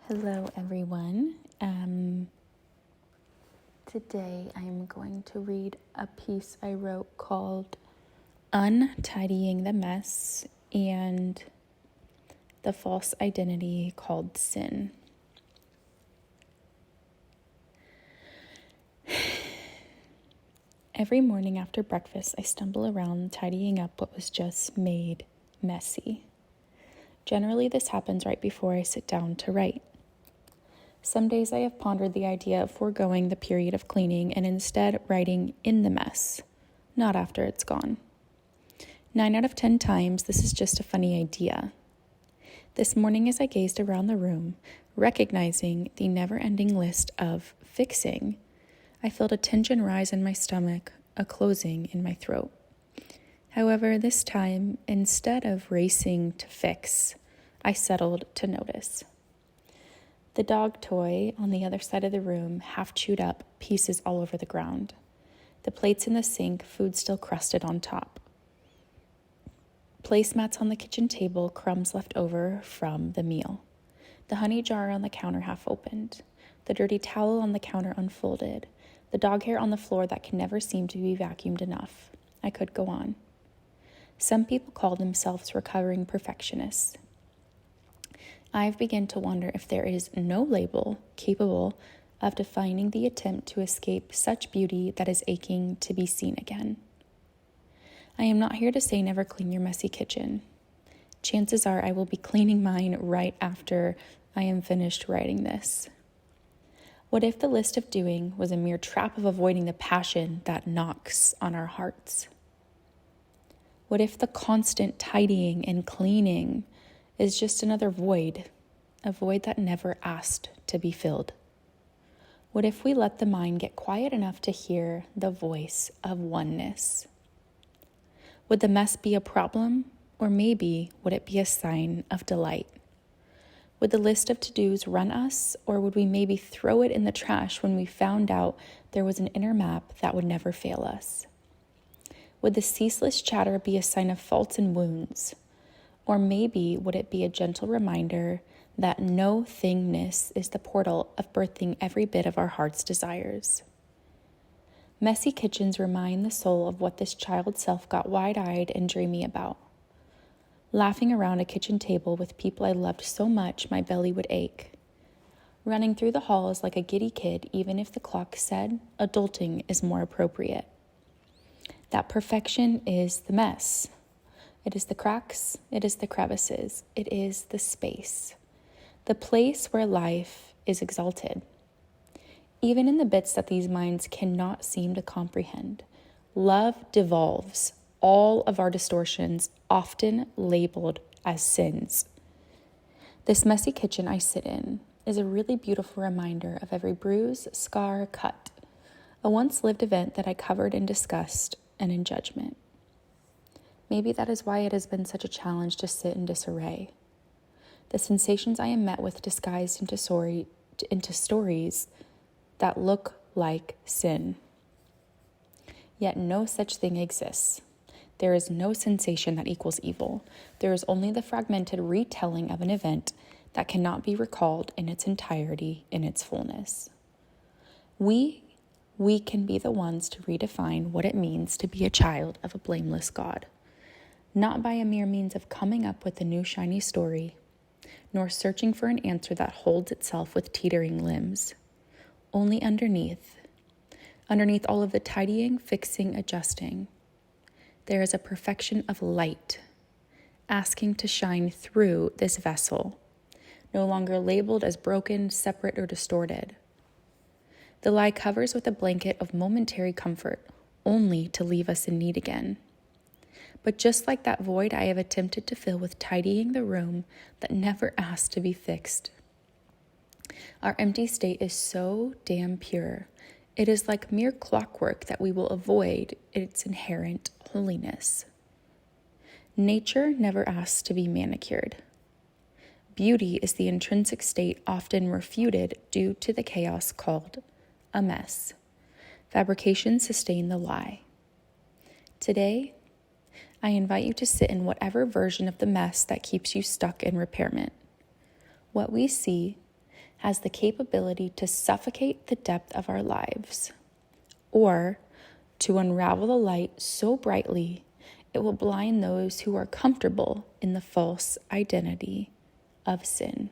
Hello, everyone. Today I am going to read a piece I wrote called Untidying the Mess and the False Identity Called Sin. Every morning after breakfast, I stumble around tidying up what was just made messy. Generally, this happens right before I sit down to write. Some days I have pondered the idea of foregoing the period of cleaning and instead writing in the mess, not after it's gone. 9 out of 10 times, this is just a funny idea. This morning, as I gazed around the room, recognizing the never-ending list of fixing, I felt a tension rise in my stomach, a closing in my throat. However, this time, instead of racing to fix, I settled to notice. The dog toy on the other side of the room, half chewed up, pieces all over the ground. The plates in the sink, food still crusted on top. Placemats on the kitchen table, crumbs left over from the meal. The honey jar on the counter half opened. The dirty towel on the counter unfolded. The dog hair on the floor that can never seem to be vacuumed enough. I could go on. Some people call themselves recovering perfectionists. I've begun to wonder if there is no label capable of defining the attempt to escape such beauty that is aching to be seen again. I am not here to say never clean your messy kitchen. Chances are I will be cleaning mine right after I am finished writing this. What if the list of doing was a mere trap of avoiding the passion that knocks on our hearts? What if the constant tidying and cleaning is just another void, a void that never asked to be filled? What if we let the mind get quiet enough to hear the voice of oneness? Would the mess be a problem, or maybe would it be a sign of delight? Would the list of to-dos run us, or would we maybe throw it in the trash when we found out there was an inner map that would never fail us? Would the ceaseless chatter be a sign of faults and wounds? Or maybe would it be a gentle reminder that no thingness is the portal of birthing every bit of our heart's desires? Messy kitchens remind the soul of what this child self got wide-eyed and dreamy about. Laughing around a kitchen table with people I loved so much my belly would ache. Running through the halls like a giddy kid even if the clock said adulting is more appropriate. That perfection is the mess. It is the cracks, it is the crevices, it is the space. The place where life is exalted. Even in the bits that these minds cannot seem to comprehend, love devolves all of our distortions, often labeled as sins. This messy kitchen I sit in is a really beautiful reminder of every bruise, scar, cut, a once-lived event that I covered in disgust and in judgment. Maybe that is why it has been such a challenge to sit in disarray. The sensations I am met with disguised into stories that look like sin. Yet no such thing exists. There is no sensation that equals evil. There is only the fragmented retelling of an event that cannot be recalled in its entirety, in its fullness. We can be the ones to redefine what it means to be a child of a blameless God. Not by a mere means of coming up with a new shiny story, nor searching for an answer that holds itself with teetering limbs. Only underneath all of the tidying, fixing, adjusting, there is a perfection of light, asking to shine through this vessel, no longer labeled as broken, separate, or distorted. The lie covers with a blanket of momentary comfort, only to leave us in need again. But just like that void I have attempted to fill with tidying the room that never asked to be fixed. Our empty state is so damn pure. It is like mere clockwork that we will avoid its inherent holiness. Nature never asks to be manicured. Beauty is the intrinsic state often refuted due to the chaos called a mess. Fabrication sustain the lie. Today, I invite you to sit in whatever version of the mess that keeps you stuck in repairment. What we see has the capability to suffocate the depth of our lives, or to unravel the light so brightly it will blind those who are comfortable in the false identity of sin.